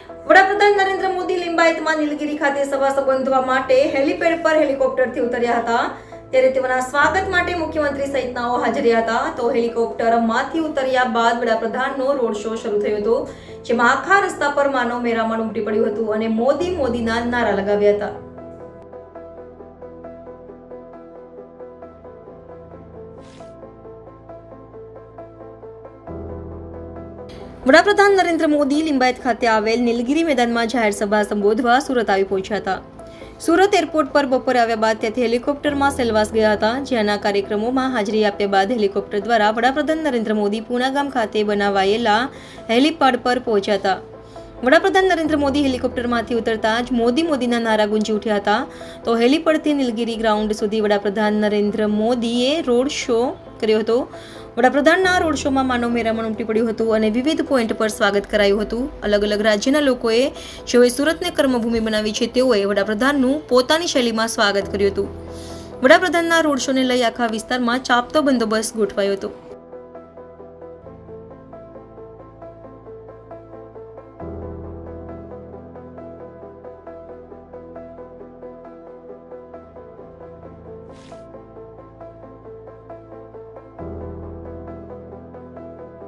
વડાપ્રધાન નરેન્દ્ર મોદી લિંબાયતમાં નીલગિરી ખાતે સભા સંબોધવા માટે હેલિપેડ પર હેલિકોપ્ટરથી ઉતર્યા હતા, ત્યારે તેઓના સ્વાગત માટે મુખ્યમંત્રી સહિતનાઓ હાજર હતા. તો હેલિકોપ્ટરમાંથી ઉતર્યા બાદ વડાપ્રધાનનો રોડ શો શરૂ થયો હતો, જેમાં આખા રસ્તા પર માનવ મહેરામણ ઉમટી પડ્યું હતું અને મોદી મોદીના નારા લગાવ્યા હતા. વડાપ્રધાન નરેન્દ્ર મોદી લિંબાયત ખાતે આવેલ નીલગિરી મેદાનમાં જાહેર સભા સંબોધવા સુરત આવી પહોંચ્યા હતા. સુરત એરપોર્ટ પર બપોરે આવ્યા બાદ ત્યાંથી હેલિકોપ્ટરમાં સેલવાસ ગયા હતા, જ્યાંના કાર્યક્રમોમાં હાજરી આપ્યા બાદ હેલિકોપ્ટર દ્વારા વડાપ્રધાન નરેન્દ્ર મોદી પૂનાગામ ખાતે બનાવાયેલા હેલિપેડ પર પહોંચ્યા હતા. વડાપ્રધાન નરેન્દ્ર મોદી હેલિકોપ્ટરમાંથી ઉતરતા જ મોદી મોદીના નારા ગુંજી ઉઠ્યા હતા. તો હેલિપેડથી નીલગિરી ગ્રાઉન્ડ સુધી વડાપ્રધાન નરેન્દ્ર મોદીએ રોડ શો કર્યો હતો. વડાપ્રધાનના રોડ શોમાં માનવ મહેરામણ ઉમટી પડ્યું હતું અને વિવિધ પોઈન્ટ પર સ્વાગત કરાયું હતું. અલગ અલગ રાજ્યના લોકોએ જેઓએ સુરતને કર્મભૂમિ બનાવી છે તેઓએ વડાપ્રધાનનું પોતાની શૈલીમાં સ્વાગત કર્યું હતું. વડાપ્રધાનના રોડ શોને લઈ આખા વિસ્તારમાં ચાપતો બંદોબસ્ત ગોઠવાયો હતો.